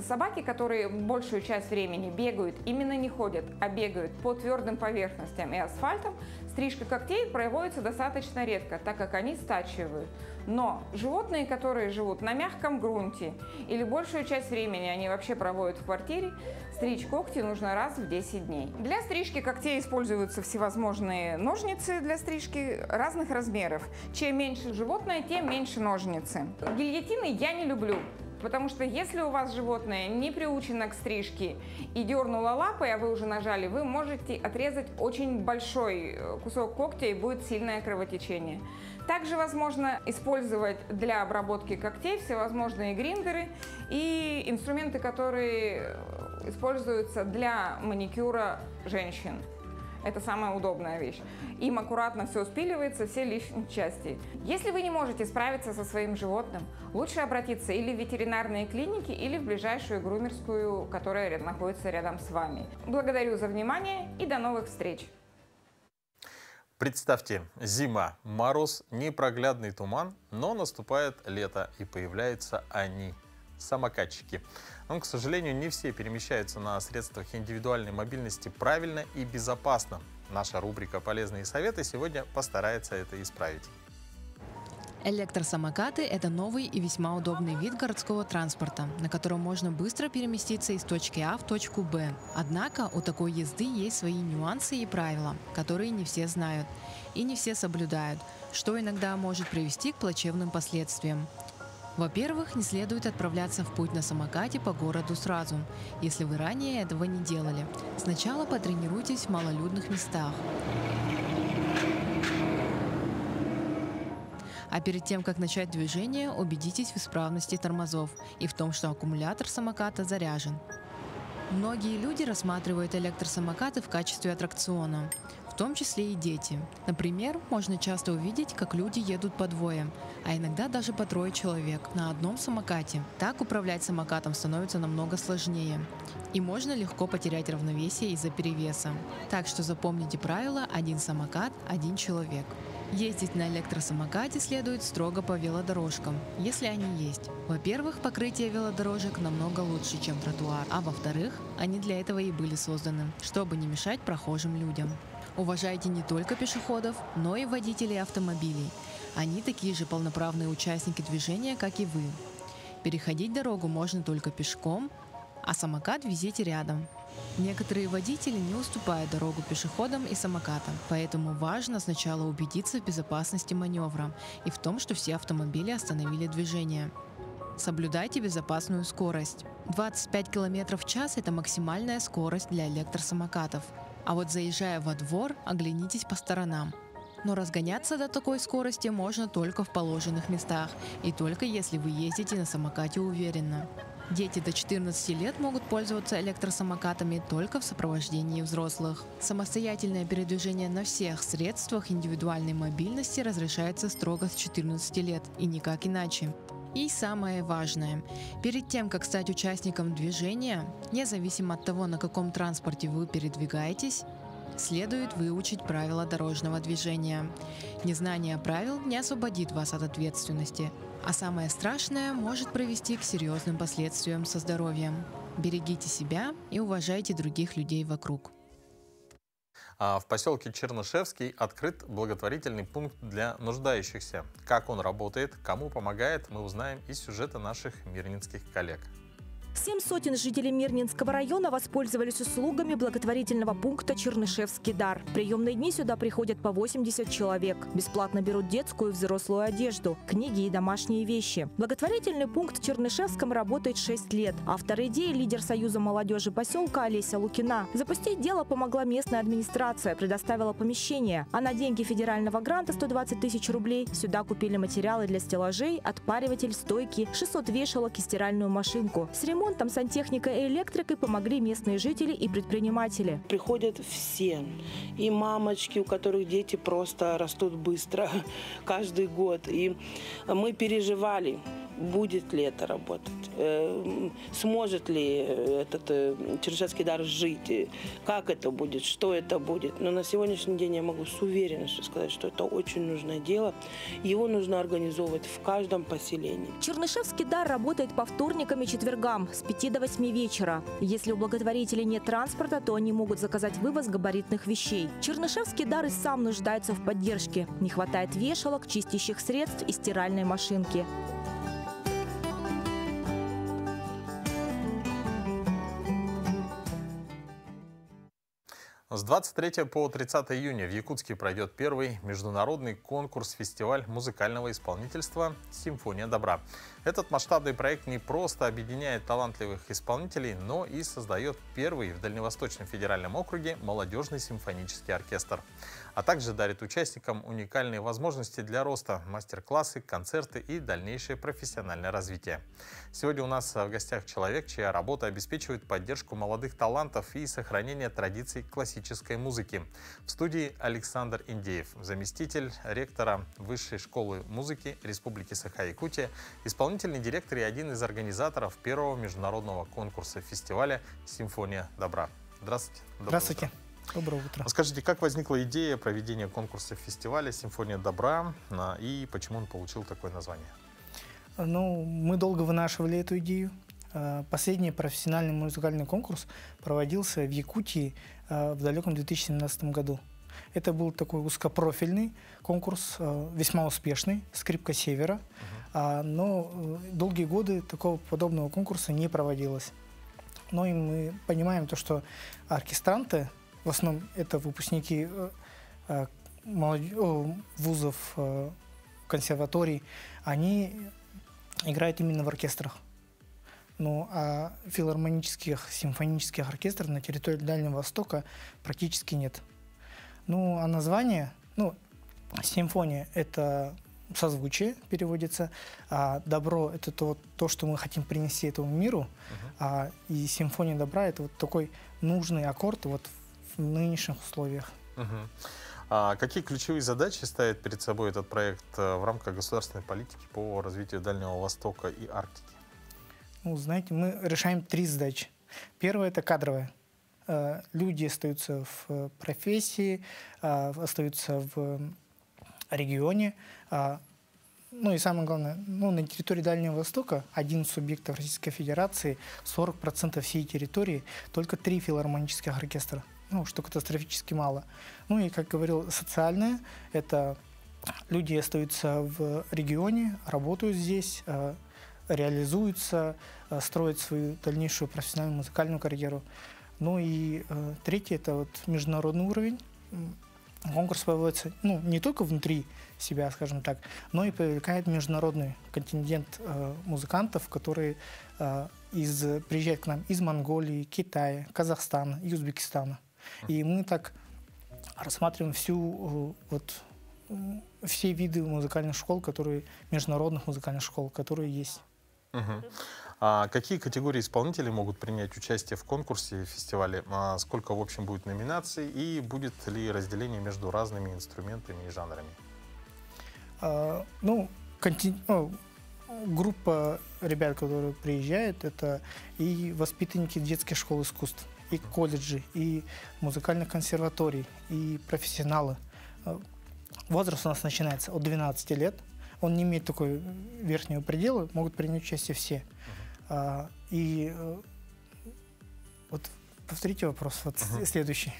Speaker 17: Собаки, которые большую часть времени бегают, именно не ходят, а бегают по твердым поверхностям и асфальтам, стрижка когтей проводится достаточно редко, так как они стачивают. Но животные, которые живут на мягком грунте или большую часть времени они вообще проводят в квартире, стричь когти нужно раз в 10 дней. Для стрижки когтей используются всевозможные ножницы для стрижки разных размеров. Чем меньше животное, тем меньше ножницы. Гильотины я не люблю. Потому что если у вас животное не приучено к стрижке и дернуло лапой, а вы уже нажали, вы можете отрезать очень большой кусок когтя и будет сильное кровотечение. Также возможно использовать для обработки когтей всевозможные гриндеры и инструменты, которые используются для маникюра женщин. Это самая удобная вещь. Им аккуратно все спиливается, все лишние части. Если вы не можете справиться со своим животным, лучше обратиться или в ветеринарные клиники, или в ближайшую грумерскую, которая находится рядом с вами. Благодарю за внимание и до новых встреч!
Speaker 1: Представьте, зима, мороз, непроглядный туман, но наступает лето и появляются они. Самокатчики. Но, к сожалению, не все перемещаются на средствах индивидуальной мобильности правильно и безопасно. Наша рубрика «Полезные советы» сегодня постарается это исправить.
Speaker 18: Электросамокаты – это новый и весьма удобный вид городского транспорта, на котором можно быстро переместиться из точки А в точку Б. Однако у такой езды есть свои нюансы и правила, которые не все знают и не все соблюдают, что иногда может привести к плачевным последствиям. Во-первых, не следует отправляться в путь на самокате по городу сразу, если вы ранее этого не делали. Сначала потренируйтесь в малолюдных местах. А перед тем, как начать движение, убедитесь в исправности тормозов и в том, что аккумулятор самоката заряжен. Многие люди рассматривают электросамокаты в качестве аттракциона, в том числе и дети. Например, можно часто увидеть, как люди едут по двое, а иногда даже по трое человек на одном самокате. Так управлять самокатом становится намного сложнее, и можно легко потерять равновесие из-за перевеса. Так что запомните правило: один самокат, один человек. Ездить на электросамокате следует строго по велодорожкам, если они есть. Во-первых, покрытие велодорожек намного лучше, чем тротуар, а во-вторых, они для этого и были созданы, чтобы не мешать прохожим людям. Уважайте не только пешеходов, но и водителей автомобилей. Они такие же полноправные участники движения, как и вы. Переходить дорогу можно только пешком, а самокат везите рядом. Некоторые водители не уступают дорогу пешеходам и самокатам, поэтому важно сначала убедиться в безопасности маневра и в том, что все автомобили остановили движение. Соблюдайте безопасную скорость. 25 км в час – это максимальная скорость для электросамокатов. А вот заезжая во двор, оглянитесь по сторонам. Но разгоняться до такой скорости можно только в положенных местах и только если вы ездите на самокате уверенно. Дети до 14 лет могут пользоваться электросамокатами только в сопровождении взрослых. Самостоятельное передвижение на всех средствах индивидуальной мобильности разрешается строго с 14 лет и никак иначе. И самое важное, перед тем, как стать участником движения, независимо от того, на каком транспорте вы передвигаетесь, следует выучить правила дорожного движения. Незнание правил не освободит вас от ответственности, а самое страшное может привести к серьезным последствиям со здоровьем. Берегите себя и уважайте других людей вокруг.
Speaker 1: В поселке Чернышевский открыт благотворительный пункт для нуждающихся. Как он работает, кому помогает, мы узнаем из сюжета наших мирнинских коллег.
Speaker 19: 700 жителей Мирнинского района воспользовались услугами благотворительного пункта «Чернышевский дар». В приемные дни сюда приходят по 80 человек. Бесплатно берут детскую и взрослую одежду, книги и домашние вещи. Благотворительный пункт в Чернышевском работает 6 лет. Автор идеи – лидер Союза молодежи поселка Олеся Лукина. Запустить дело помогла местная администрация, предоставила помещение. А на деньги федерального гранта 120 тысяч рублей сюда купили материалы для стеллажей, отпариватель, стойки, 600 вешалок и стиральную машинку. С ремонтом, сантехникой и электрикой помогли местные жители и предприниматели.
Speaker 20: Приходят все. И мамочки, у которых дети просто растут быстро каждый год. И мы переживали, будет ли это работать, сможет ли этот Чернышевский дар жить, как это будет, что это будет. Но на сегодняшний день я могу с уверенностью сказать, что это очень нужное дело. Его нужно организовывать в каждом поселении.
Speaker 19: Чернышевский дар работает по вторникам и четвергам с 5 до 8 вечера. Если у благотворителей нет транспорта, то они могут заказать вывоз габаритных вещей. Чернышевский дар и сам нуждается в поддержке. Не хватает вешалок, чистящих средств и стиральной машинки.
Speaker 1: С 23 по 30 июня в Якутске пройдет первый международный конкурс-фестиваль музыкального исполнительства «Симфония добра». Этот масштабный проект не просто объединяет талантливых исполнителей, но и создает первый в Дальневосточном федеральном округе молодежный симфонический оркестр. А также дарит участникам уникальные возможности для роста, мастер-классы, концерты и дальнейшее профессиональное развитие. Сегодня у нас в гостях человек, чья работа обеспечивает поддержку молодых талантов и сохранение традиций классической музыки. В студии Александр Индеев, заместитель ректора Высшей школы музыки Республики Саха-Якутия, исполнительный директор и один из организаторов первого международного конкурса фестиваля «Симфония добра». Здравствуйте.
Speaker 21: Здравствуйте. Доброе утро.
Speaker 1: Скажите, как возникла идея проведения конкурса фестиваля «Симфония добра» и почему он получил такое название?
Speaker 21: Ну, мы долго вынашивали эту идею. Последний профессиональный музыкальный конкурс проводился в Якутии в далеком 2017 году. Это был такой узкопрофильный конкурс, весьма успешный, «Скрипка Севера», но долгие годы такого подобного конкурса не проводилось. Но и мы понимаем то, что оркестранты, в основном это выпускники вузов, консерваторий, они играют именно в оркестрах. Ну, а филармонических, симфонических оркестров на территории Дальнего Востока практически нет. Ну, а название, симфония – это созвучие переводится, а добро – это то, что мы хотим принести этому миру, и симфония добра – это вот такой нужный аккорд вот в нынешних условиях.
Speaker 1: А какие ключевые задачи ставит перед собой этот проект в рамках государственной политики по развитию Дальнего Востока и Арктики?
Speaker 21: Ну, знаете, мы решаем 3 задачи. Первая – это кадровая. Люди остаются в профессии, остаются в регионе. Ну и самое главное, на территории Дальнего Востока 11 субъектов Российской Федерации, 40% всей территории, только 3 филармонических оркестра. Что катастрофически мало. Ну и, как говорил, социальное – это люди остаются в регионе, работают здесь, реализуются, строят свою дальнейшую профессиональную музыкальную карьеру. Ну и третье – это вот международный уровень. Конкурс проводится не только внутри себя, скажем так, но и привлекает международный контингент музыкантов, которые приезжают к нам из Монголии, Китая, Казахстана и Узбекистана. И мы так рассматриваем все виды музыкальных школ, международных музыкальных школ, которые есть.
Speaker 1: А какие категории исполнителей могут принять участие в конкурсе, фестивале? Сколько в общем будет номинаций и будет ли разделение между разными инструментами и жанрами?
Speaker 21: Группа ребят, которые приезжают, это и воспитанники детских школ искусств, и колледжи, и музыкальных консерваторий, и профессионалы. Возраст у нас начинается от 12 лет. Он не имеет такой верхнего предела, могут принять участие все. Вот повторите вопрос, следующий.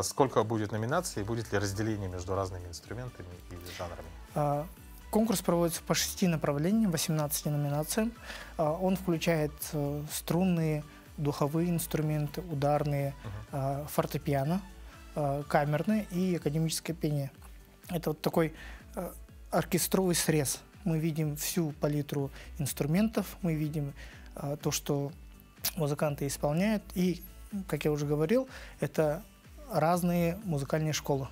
Speaker 1: Сколько будет номинаций, будет ли разделение между разными инструментами и жанрами?
Speaker 21: Конкурс проводится по 6 направлениям, 18 номинациям. Он включает струнные, духовые инструменты, ударные, фортепиано, камерное и академическое пение. Это вот такой оркестровый срез. Мы видим всю палитру инструментов, мы видим то, что музыканты исполняют. И, как я уже говорил, это разные музыкальные школы.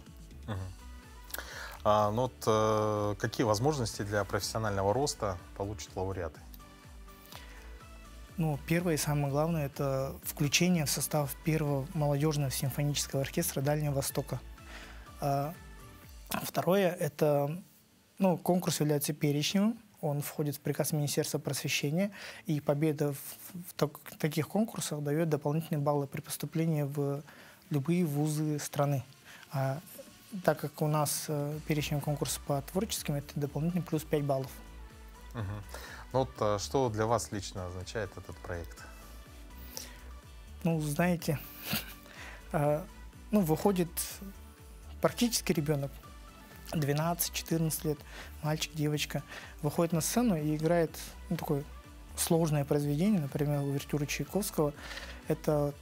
Speaker 1: Ну вот, какие возможности для профессионального роста получат лауреаты?
Speaker 21: Ну, первое и самое главное – это включение в состав первого молодежного симфонического оркестра Дальнего Востока. Второе – это, ну, конкурс является перечневым, он входит в приказ Министерства просвещения, и победа в таких конкурсах дает дополнительные баллы при поступлении в любые вузы страны. Так как у нас перечень конкурса по творческим, это дополнительный плюс 5 баллов.
Speaker 1: Ну, вот, что для вас лично означает этот проект?
Speaker 21: Ну, знаете, выходит практически ребенок, 12-14 лет, мальчик, девочка, выходит на сцену и играет такое сложное произведение, например, увертюру Чайковского. Это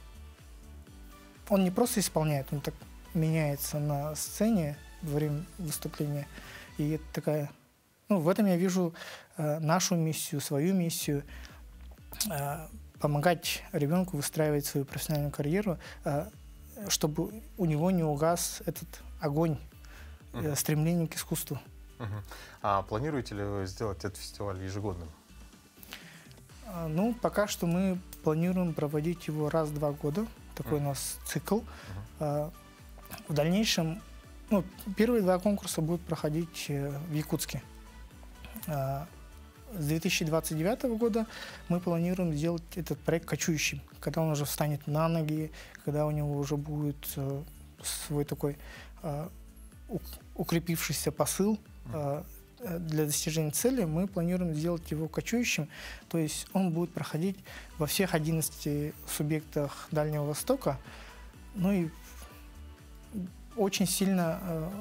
Speaker 21: он не просто исполняет, он так меняется на сцене во время выступления. И это такая... Ну, в этом я вижу нашу миссию, свою миссию, помогать ребенку выстраивать свою профессиональную карьеру, чтобы у него не угас этот огонь, стремление к искусству.
Speaker 1: А планируете ли вы сделать этот фестиваль ежегодным?
Speaker 21: Ну, пока что мы планируем проводить его раз в 2 года. Такой у нас цикл. В дальнейшем, ну, первые 2 конкурса будут проходить в Якутске. С 2029 года мы планируем сделать этот проект кочующим, когда он уже встанет на ноги, когда у него уже будет свой такой укрепившийся посыл. Для достижения цели мы планируем сделать его кочующим, то есть он будет проходить во всех 11 субъектах Дальнего Востока, ну и очень сильно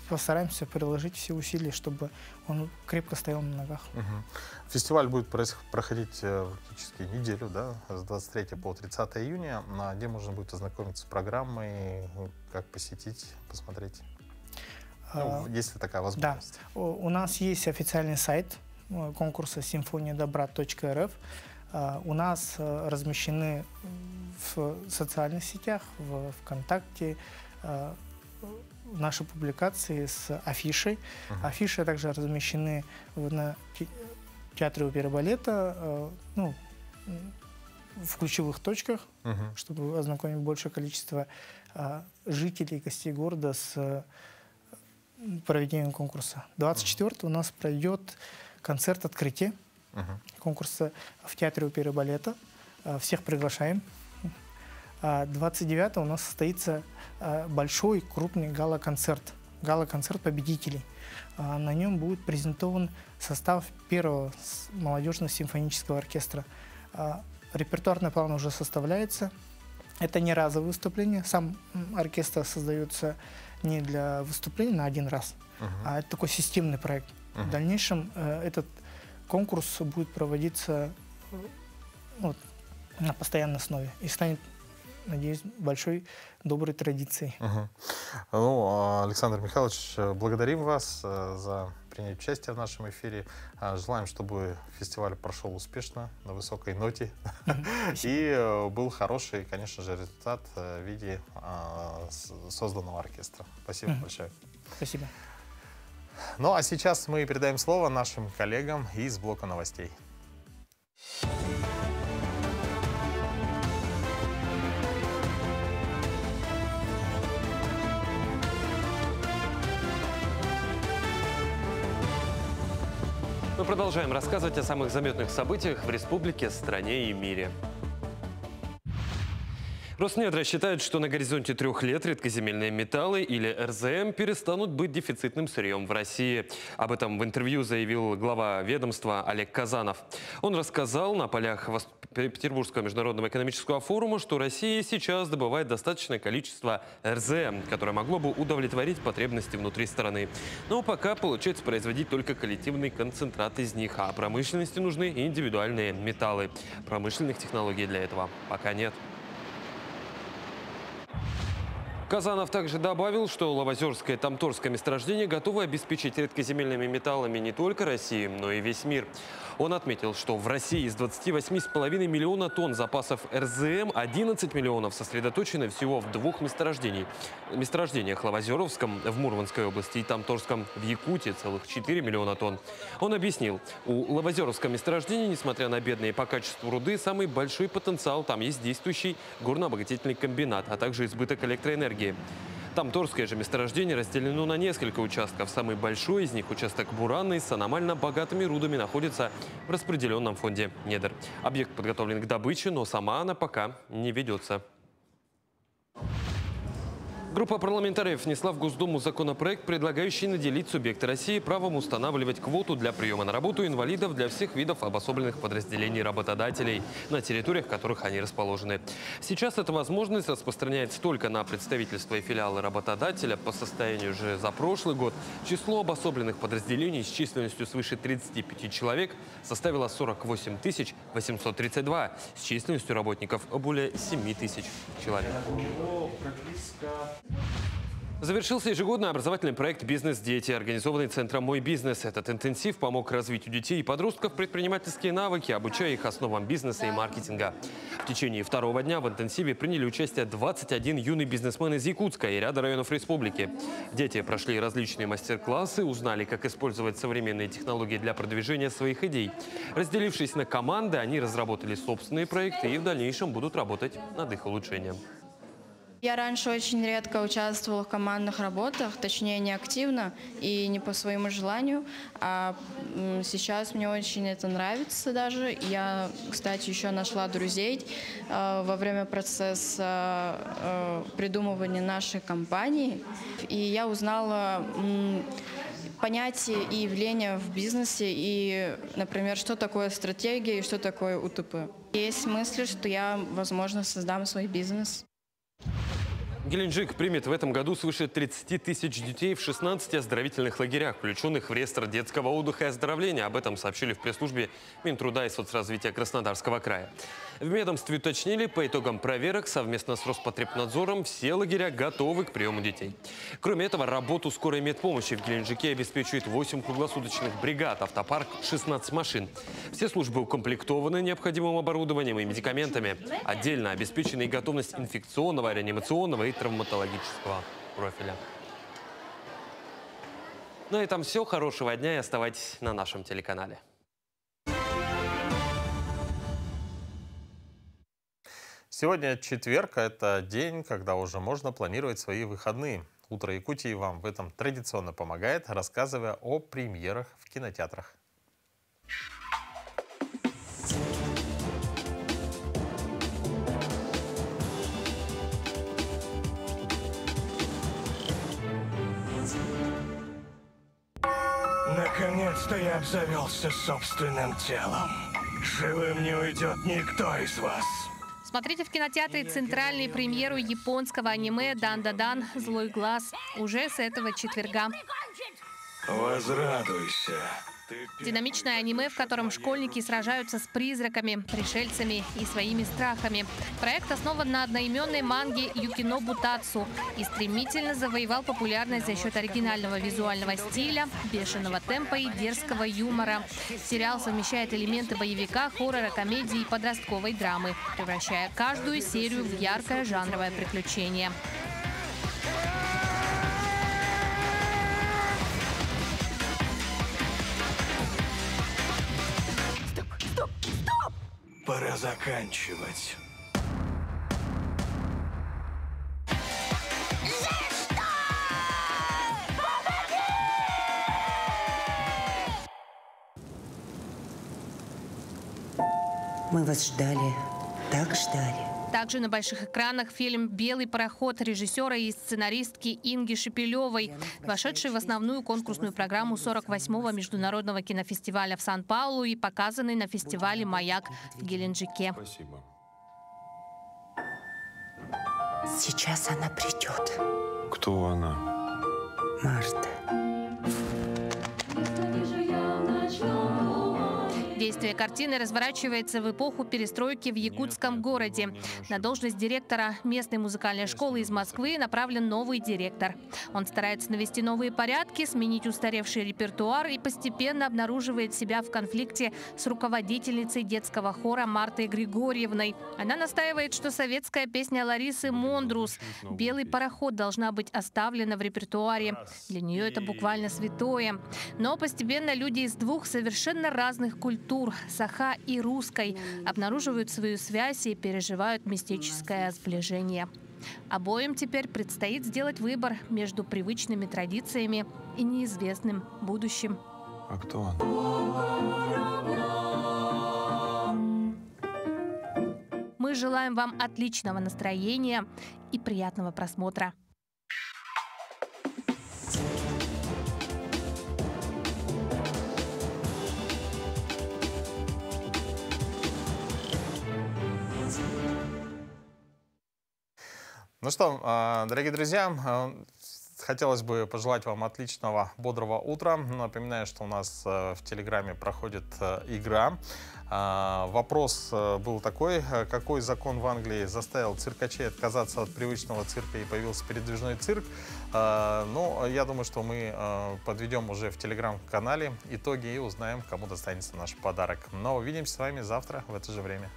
Speaker 21: постараемся приложить все усилия, чтобы он крепко стоял на ногах.
Speaker 1: Фестиваль будет проходить практически неделю, да, с 23 по 30 июня. Где можно будет ознакомиться с программой, как посетить, посмотреть? Ну, есть ли такая возможность?
Speaker 21: Да. У нас есть официальный сайт конкурса symfoniadobra.rf. У нас размещены в социальных сетях, в ВКонтакте, наши публикации с афишей. Афиши также размещены на театре оперы и балета, ну, в ключевых точках, чтобы ознакомить большее количество жителей и гостей города с проведением конкурса. 24-го у нас пройдет концерт открытия конкурса в театре оперы и балета. Всех приглашаем. 29-го у нас состоится большой, крупный гала-концерт. Гала-концерт победителей. На нем будет презентован состав первого молодежного симфонического оркестра. Репертуарный план уже составляется. Это не разовое выступление. Сам оркестр создается не для выступления на один раз, а это такой системный проект. В дальнейшем этот конкурс будет проводиться на постоянной основе и станет, надеюсь, большой, доброй традицией.
Speaker 1: Ну, Александр Михайлович, благодарим вас за принять участие в нашем эфире. Желаем, чтобы фестиваль прошел успешно, на высокой ноте. И был хороший, конечно же, результат в виде созданного оркестра. Спасибо большое.
Speaker 21: Спасибо.
Speaker 1: Ну, а сейчас мы передаем слово нашим коллегам из блока новостей.
Speaker 2: Мы продолжаем рассказывать о самых заметных событиях в республике, стране и мире. Роснедра считает, что на горизонте 3 лет редкоземельные металлы или РЗМ перестанут быть дефицитным сырьем в России. Об этом в интервью заявил глава ведомства Олег Казанов. Он рассказал, на полях Петербургского международного экономического форума, что Россия сейчас добывает достаточное количество РЗ, которое могло бы удовлетворить потребности внутри страны. Но пока получается производить только коллективный концентрат из них, а промышленности нужны индивидуальные металлы. Промышленных технологий для этого пока нет. Казанов также добавил, что Лавозерское и Тамторское месторождение готовы обеспечить редкоземельными металлами не только Россию, но и весь мир. Он отметил, что в России из 28,5 миллиона тонн запасов РЗМ 11 миллионов сосредоточены всего в двух месторождениях – Лавозеровском в Мурманской области и Тамторском в Якутии целых 4 миллиона тонн. Он объяснил, у Лавозеровского месторождения, несмотря на бедные по качеству руды, самый большой потенциал. Там есть действующий горнообогатительный комбинат, а также избыток электроэнергии. Тамторское же месторождение разделено на несколько участков. Самый большой из них, участок буранный, с аномально богатыми рудами, находится в распределенном фонде недр. Объект подготовлен к добыче, но сама она пока не ведется. Группа парламентариев внесла в Госдуму законопроект, предлагающий наделить субъекты России правом устанавливать квоту для приема на работу инвалидов для всех видов обособленных подразделений работодателей на территориях, в которых они расположены. Сейчас эта возможность распространяется только на представительства и филиалы работодателя. По состоянию же за прошлый год число обособленных подразделений с численностью свыше 35 человек составило 48 832, с численностью работников более 7 тысяч человек. Завершился ежегодный образовательный проект «Бизнес-дети», организованный Центром «Мой бизнес». Этот интенсив помог развитию детей и подростков предпринимательские навыки, обучая их основам бизнеса и маркетинга. В течение второго дня в интенсиве приняли участие 21 юный бизнесмен из Якутска и ряда районов республики. Дети прошли различные мастер-классы, узнали, как использовать современные технологии для продвижения своих идей. Разделившись на команды, они разработали собственные проекты и в дальнейшем будут работать над их улучшением.
Speaker 3: Я раньше очень редко участвовала в командных работах, точнее не активно и не по своему желанию, а сейчас мне очень это нравится даже. Я, кстати, еще нашла друзей во время процесса придумывания нашей компании, и я узнала понятия и явления в бизнесе, и, например, что такое стратегия и что такое УТП. Есть мысли, что я, возможно, создам свой бизнес.
Speaker 2: Геленджик примет в этом году свыше 30 тысяч детей в 16 оздоровительных лагерях, включенных в реестр детского отдыха и оздоровления. Об этом сообщили в пресс-службе Минтруда и соцразвития Краснодарского края. В ведомстве уточнили, по итогам проверок совместно с Роспотребнадзором все лагеря готовы к приему детей. Кроме этого, работу скорой медпомощи в Геленджике обеспечивает 8 круглосуточных бригад, автопарк 16 машин. Все службы укомплектованы необходимым оборудованием и медикаментами. Отдельно обеспечена и готовность инфекционного, реанимационного и травматологического профиля. На этом все. Хорошего дня и оставайтесь на нашем телеканале.
Speaker 1: Сегодня четверг, это день, когда уже можно планировать свои выходные. «Утро Якутии» вам в этом традиционно помогает, рассказывая о премьерах в кинотеатрах.
Speaker 22: Наконец-то я обзавелся собственным телом. Живым не уйдет никто из вас.
Speaker 7: Смотрите в кинотеатре центральную премьеру японского аниме «Дан-да-дан. Злой глаз» уже с этого четверга.
Speaker 22: Возрадуйся.
Speaker 7: Динамичное аниме, в котором школьники сражаются с призраками, пришельцами и своими страхами. Проект основан на одноименной манге Юкинобу Тацу и стремительно завоевал популярность за счет оригинального визуального стиля, бешеного темпа и дерзкого юмора. Сериал совмещает элементы боевика, хоррора, комедии и подростковой драмы, превращая каждую серию в яркое жанровое приключение.
Speaker 22: Пора заканчивать.
Speaker 23: Мы вас ждали, так ждали.
Speaker 7: Также на больших экранах фильм «Белый пароход» режиссера и сценаристки Инги Шепелевой, вошедший в основную конкурсную программу 48-го международного кинофестиваля в Сан-Паулу и показанный на фестивале «Маяк» в Геленджике.
Speaker 2: Спасибо.
Speaker 4: Сейчас она придет.
Speaker 2: Кто она?
Speaker 4: Марта.
Speaker 7: Действие картины разворачивается в эпоху перестройки в якутском городе. На должность директора местной музыкальной школы из Москвы направлен новый директор. Он старается навести новые порядки, сменить устаревший репертуар и постепенно обнаруживает себя в конфликте с руководительницей детского хора Мартой Григорьевной. Она настаивает, что советская песня Ларисы Мондрус «Белый пароход» должна быть оставлена в репертуаре. Для нее это буквально святое. Но постепенно люди из двух совершенно разных культур, саха и русской, обнаруживают свою связь и переживают мистическое сближение. Обоим теперь предстоит сделать выбор между привычными традициями и неизвестным будущим.
Speaker 2: А кто он?
Speaker 7: Мы желаем вам отличного настроения и приятного просмотра.
Speaker 1: Ну что, дорогие друзья, хотелось бы пожелать вам отличного, бодрого утра. Напоминаю, что у нас в Телеграме проходит игра. Вопрос был такой: какой закон в Англии заставил циркачей отказаться от привычного цирка и появился передвижной цирк? Ну, я думаю, что мы подведем уже в Телеграм-канале итоги и узнаем, кому достанется наш подарок. Но увидимся с вами завтра в это же время.